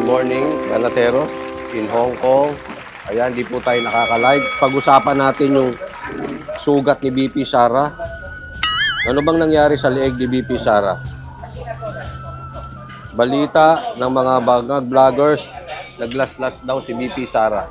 Good morning, Galateros in Hong Kong. Ayan, di po tayo nakaka-live. Pag-usapan natin yung sugat ni BP Sara. Ano bang nangyari sa leeg ni BP Sara? Balita ng mga bangag vloggers, naglaslas daw si BP Sara.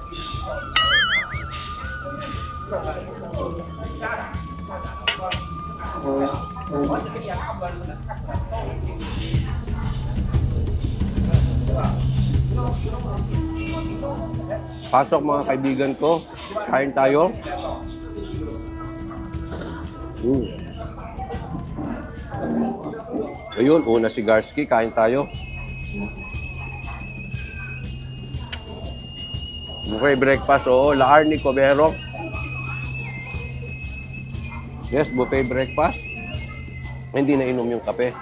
Pasok mga kaibigan ko. Kain tayo. Ayun, una si Garski. Kain tayo. Buffet breakfast. Oo, Laarni Cobero. Yes, buffet breakfast. Hindi na inom yung kape.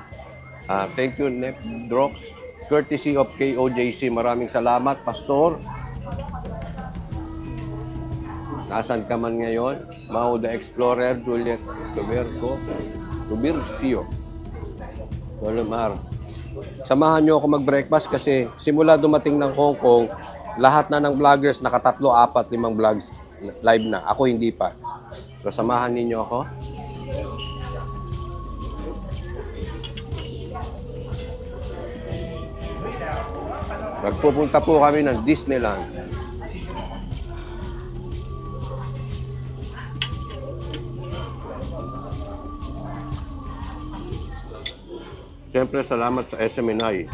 Thank you, Nep Drox. Courtesy of KOJC. Maraming salamat, Pastor. Nasaan ka man ngayon? Mau the Explorer, Juliet Rubircio. Dolomar. Samahan nyo ako mag-breakfast kasi simula dumating ng Hong Kong, lahat na ng vloggers, nakatatlo, apat, 5 vlogs live na. Ako hindi pa. So samahan ninyo ako. Magpupunta po kami ng Disneyland. Siyempre, salamat sa SMNI.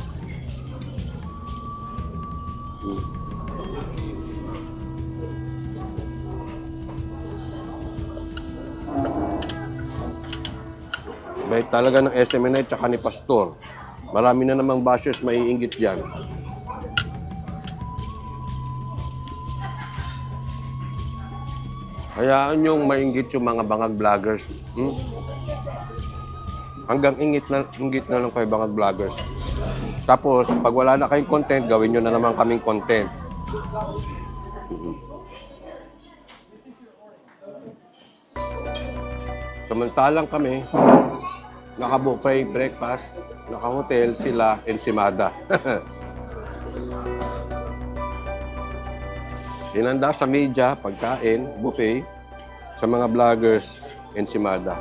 May talaga ng SMNI tsaka ni Pastor. Marami na namang bashers maiinggit dyan. Hayaan yung mainggit yung mga bangag vloggers. Hanggang inggit na lang kayo bangag vloggers. Tapos, pag wala na kayong content, gawin nyo na naman kaming content. Samantalang kami, naka-buffet breakfast, naka-hotel sila, Ensimada. Hinanda sa media, pagkain, buffet, sa mga vloggers, Ensimada.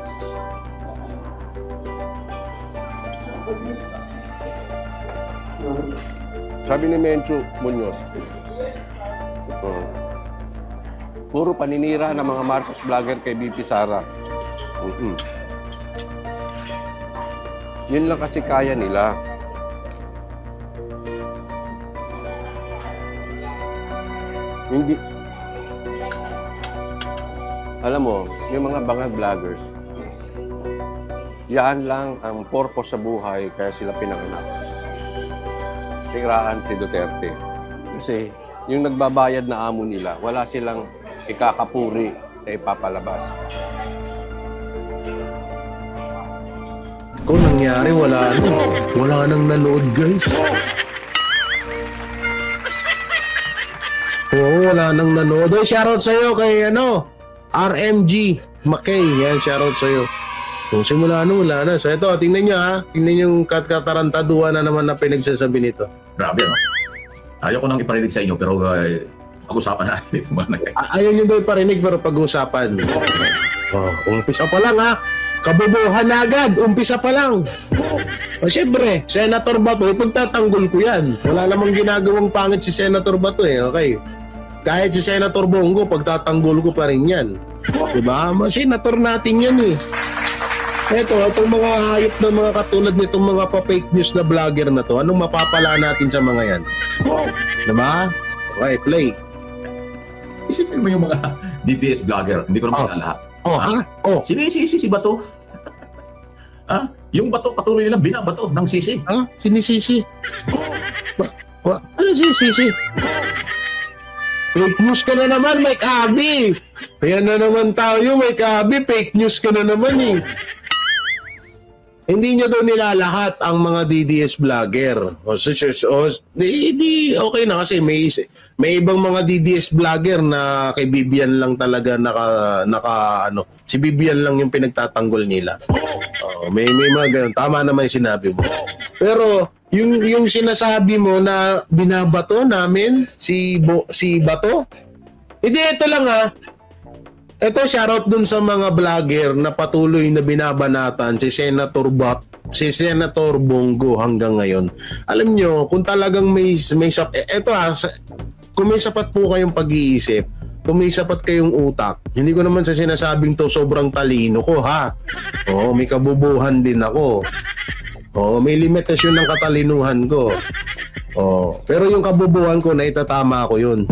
Sabi ni Menchu Munoz, puro paninira ng mga Marcos vlogger kay BP Sara. Yun lang kasi kaya nila. Hindi. Alam mo, yung mga bangag vloggers, yan lang ang purpose sa buhay kaya sila pinanganak. Siraan si Duterte. Kasi yung nagbabayad na amo nila, wala silang ikakapuri na ipapalabas. Kung nangyari, wala nang nanood, guys. Oo, wala nang nanood. Oy, shoutout sa'yo kay RMG Makay. Yan, shoutout sa'yo. Kung simula wala na. So ito, tingnan nyo ha. Tingnan yung katarantaduhan na naman na pinagsasabi nito. Grabe, no? Ayaw ko nang iparinig sa inyo, pero pag-usapan natin ito mga nangyayari. Ayaw nyo daw iparinig, pero pag-usapan. Umpisa pa lang ha. Kabubuhan na agad. Umpisa pa lang. O syempre, Senator Bato, pagtatanggol ko yan. Wala namang ginagawang pangit si Senator Bato eh. Okay. Kahit si Senator Bongo, pagtatanggol ko pa rin yan. Diba? Senator natin yan eh. Itong mga hayop na mga katulad nitong mga pa-fake news na vlogger na to, anong mapapala natin sa mga yan? Diba? Okay, play. Isipin mo yung mga DPS vlogger, hindi ko naman lahat. Sinisisi si Bato. Yung Bato, patuloy nilang binabato ng sisi. Sinisisi? Ano sinisisi? Fake news ka na naman, Mike Abby. Ayan na naman tayo, Mike Abby. Fake news ka na naman eh. Hindi nyo daw nilalahat ang mga DDS vlogger. Okay na kasi may ibang mga DDS vlogger na kay Bibian lang talaga si Bibian lang yung pinagtatanggol nila. May mga ganun. Tama naman yung sinabi mo. Pero yung sinasabi mo na binabato namin si Bato? Hindi, ito lang Ito, shoutout dun sa mga vlogger na patuloy na binabanatan si Senator Bongo hanggang ngayon. Alam nyo, kung talagang kung may sapat po kayong pag-iisip, kung may sapat kayong utak, hindi ko naman sa sinasabing to sobrang talino ko, ha? Oo, may kabubuhan din ako. Oo, may limitasyon ng katalinuhan ko. Oo, pero yung kabubuhan ko, naitatama ko yun.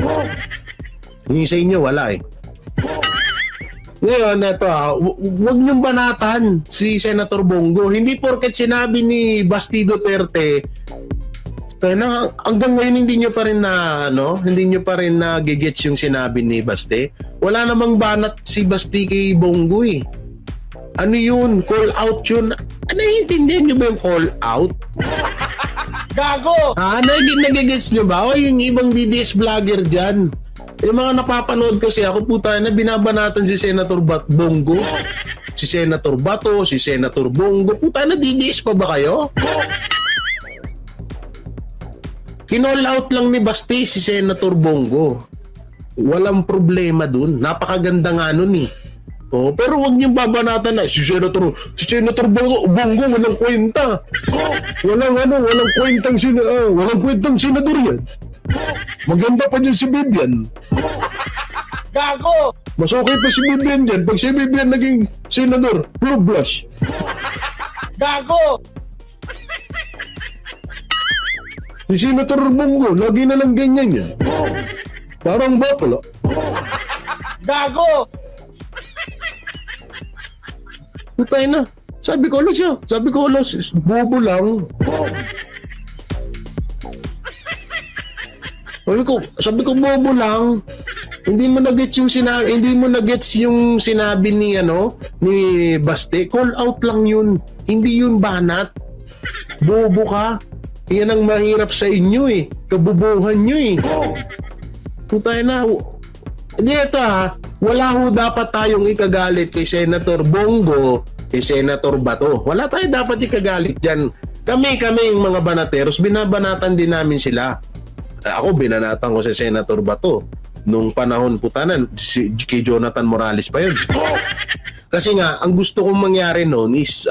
Yung sa inyo, wala eh. Ngayon, ito huwag niyong banatan si Senator Bongo. Hindi porket sinabi ni Basti Duterte, hanggang ngayon hindi niyo pa rin gigets yung sinabi ni Basti. Wala namang banat si Basti kay Bongo eh. Ano yun? Call out yun. Naiintindihan niyo ba yung call out? Gago! Nagigets niyo ba? O yung ibang DDS vlogger dyan. Yung mga napapanood kasi ako, puta na binabanatan si Senator Bongo, si Senator Bato, si Senator Bongo. Puta na, DDS pa ba kayo? Kinall out lang ni Basti si Senator Bongo. Walang problema dun. Napakaganda nga nun eh. Oh, pero wag niyong babanatan na si Senator Bongo walang kwenta. Walang kwentang senador yan. Maganda pa dyan si Bibian. Gago! Mas okay pa si Bibian dyan. Pag si Bibian naging senador, blue blush. Gago! Si Senator Bongo, lagi na lang ganyan yan. Parang bapala. Gago! Putay na. Sabi ko bobo lang. Sabi ko bobo lang. Hindi mo na-gets yung sinabi ni Baste. Call out lang yun. Hindi yun banat. Bobo ka. Yan ang mahirap sa inyo eh. Kabubuhan nyo eh. Putay na. Hindi ito wala ho dapat tayong ikagalit kay Senator Bongo, kay Senator Bato. Wala tayo dapat ikagalit dyan. Kami yung mga banateros, binabanatan din namin sila. Ako, binanatan ko si Senator Bato. Nung panahon putanan, kay Jonathan Morales pa yun. Kasi nga, ang gusto kong mangyari noon is,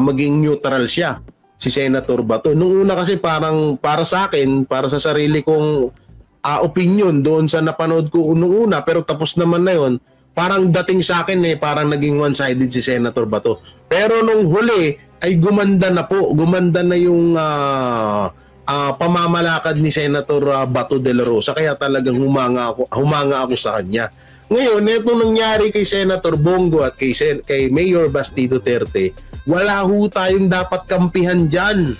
maging neutral siya, si Senator Bato. Nung una kasi parang, para sa akin, para sa sarili kong opinion doon sa napanood ko nung una, pero tapos naman na yun, parang dating sa akin parang naging one-sided si Senator Bato. Pero nung huli, ay gumanda na yung pamamalakad ni Senator Bato de la Rosa, kaya talagang humanga ako sa kanya. Ngayon, ito nangyari kay Senator Bongo at kay Mayor Basti Duterte, wala ho tayong dapat kampihan dyan.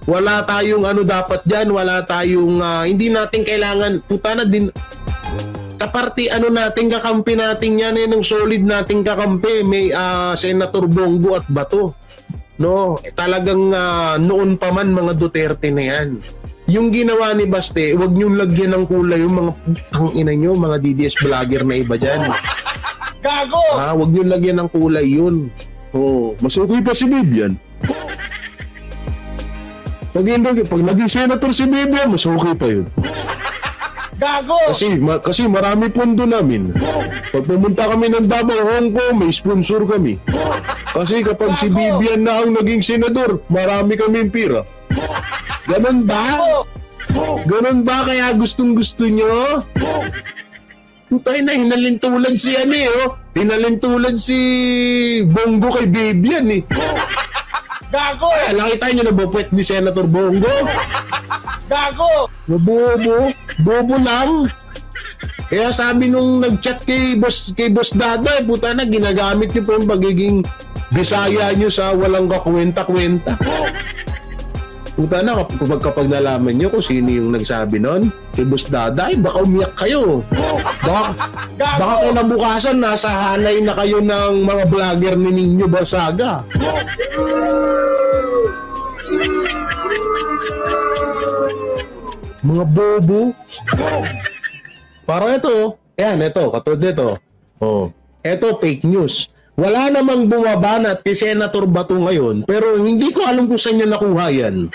Wala tayong dapat dyan, wala tayong hindi natin kailangan, puta na din kaparti natin, kakampi natin yan ng solid nating kakampi, may Senator Bongo at Bato. No, talagang noon pa man mga Duterte na yan. Yung ginawa ni Baste, wag niyong lagyan ng kulay yung mga ina nyo, mga DDS vlogger na iba dyan. Gago! Wag niyong lagyan ng kulay yun. Mas okay pa si Bibian. Pag naging senator si Bibian, mas okay pa yun. Gago! Kasi marami pondo namin. Pag pumunta kami ng Davao, Hong Kong, may sponsor kami. Kasi kapag si Bibian na ang naging senador, marami kaming pira. Ganon ba? Ganon ba kaya gustong-gusto nyo? Putay na, hinalintulad si hinalintulad si Bongo kay Bibian Gago! Nakita nyo na bopwet ni Senator Bongo? Gago! Bobo lang. Kaya sabi nung nag-chat kay Boss Dada, puta na, ginagamit nyo po yung pagiging Bisaya nyo sa walang kakwenta-kwenta. Puta na, kapag nalaman nyo kung sino yung nagsabi nun, kay Boss Dada, baka umiyak kayo. Baka kinabukasan, nasa hanay na kayo ng mga vlogger ni Nino Barsaga. Mga bobo. Parang ito, katulad nito. Ito fake news. Wala namang bumabanat kay Senator Bato ngayon, pero hindi ko alam kung saan niya nakuha yan.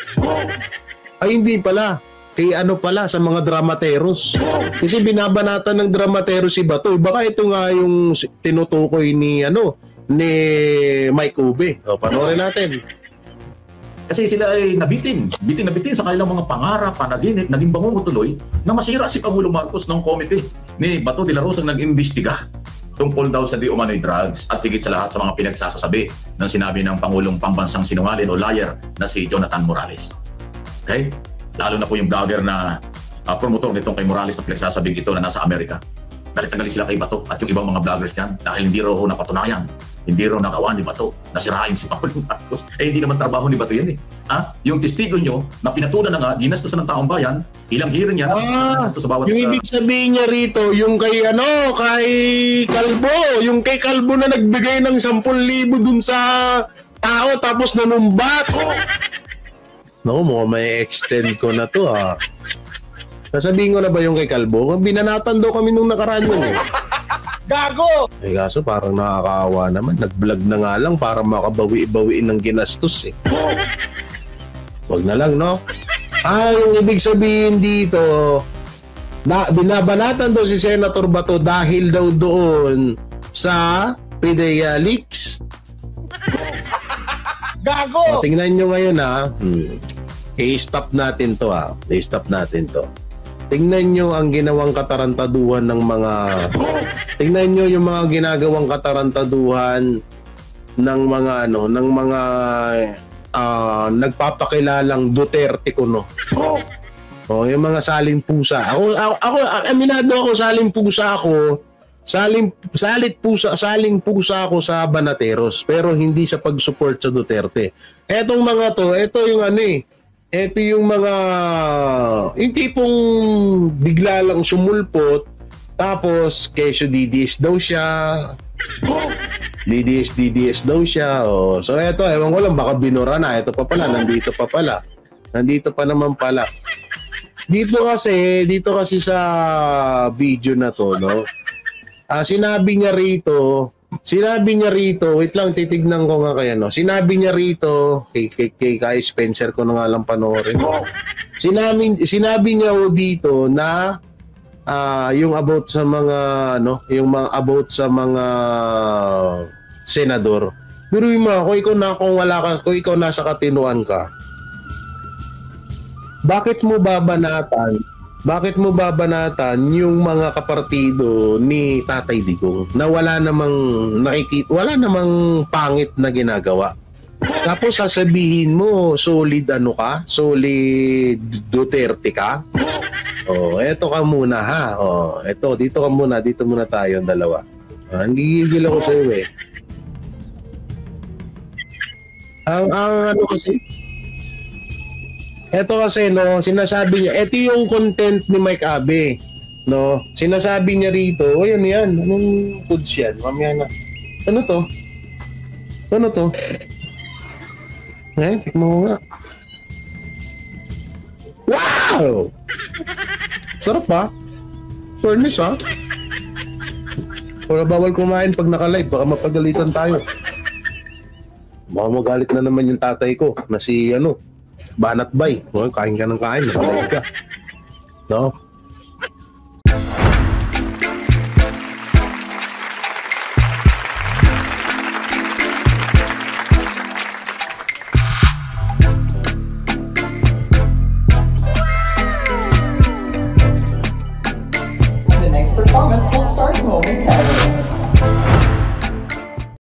Ay, hindi pala. Kay ano pala, sa mga dramateros. Kasi binabanatan ng dramateros si Bato. Baka ito nga yung tinutukoy ni Mike Ube. O, panoorin natin. Kasi sila ay nabitin sa kanilang mga pangarap, panaginip, naging bangungo tuloy na masira si Pangulong Marcos ng komite ni Bato de la Rosa ang nag-imbestiga tungkol daw sa di umano'y drugs at higit sa lahat sa mga pinagsasasabi ng sinabi ng Pangulong Pambansang Sinungaling o liar na si Jonathan Morales. Okay? Lalo na po yung vlogger na promotor nitong kay Morales na pinagsasabing ito na nasa Amerika. Galit sila kay Bato at yung ibang mga vloggers dyan dahil hindi raw napatunayan, hindi raw nagawa ni Bato na sirain si Pangulong Marcos. Eh hindi naman trabaho ni Bato yan eh. Yung testigo nyo na pinatunan na nga, ginastusan ng taong bayan, ilang hearing yan, ginastos sa bawat... Yung ibig sabihin niya rito, yung kay Kalbo, yung kay Kalbo na nagbigay ng 10,000 dun sa tao tapos nanumbat. Naku, may extend ko na to Sasabihin ko na ba yung kay Kalbo? Binanatan daw kami nung nakaraan yun eh. Gago! Eh kaso parang nakakaawa naman. Nag-vlog na nga lang para makabawi-bawiin ng ginastos eh. Wag na lang, no? Yung ibig sabihin dito, binabanatan daw si Senator Bato dahil daw doon sa PDEA leaks. Gago! Tingnan nyo ngayon I-stop natin to I-stop natin to. Tingnan nyo ang ginawang katarantaduhan ng mga... Tingnan nyo yung mga ginagawang katarantaduhan ng mga nagpapakilalang Duterte kuno. Yung mga saling pusa. Ako aminado ako, saling pusa ako. Saling pusa ako sa Banateros pero hindi sa pag-support sa Duterte. Etong mga to, ito yung ito yung mga yung tipong bigla lang sumulpot tapos kesyo DDS daw siya. DDS daw siya. So eto, ewan ko lang baka binura na. Ito pa pala, nandito pa pala. Nandito pa naman pala. Dito kasi sa video na to, no? Sinabi niya rito, wait lang, titignan ko nga kaya, no? Sinabi niya rito, kay Spencer ko na nga lang panoorin. Sinabi niya dito na yung about sa mga, about sa mga senador. Pero yung mga, kung ikaw nasa katinuan ka, bakit mo babanatan yung mga kapartido ni Tatay Digong na wala namang pangit na ginagawa? Tapos sasabihin mo solid solid Duterte ka? Eto ka muna dito muna tayo ang dalawa. Ang gigigil ako sa iyo eh. Ang kasi eto kasi, no, sinasabi niya, eto yung content ni Mike Abe, no, sinasabi niya rito, yun, anong foods yan, mamaya na, ano to, tikmo mo nga, wow, sarap ba, furnace wala bawal kumain pag naka-live, baka mapagalitan tayo, baka magalit na naman yung tatay ko, na si, Banat Bay. Kain ka ng kain. Nakalag ka. No? The next performance will start momentarily.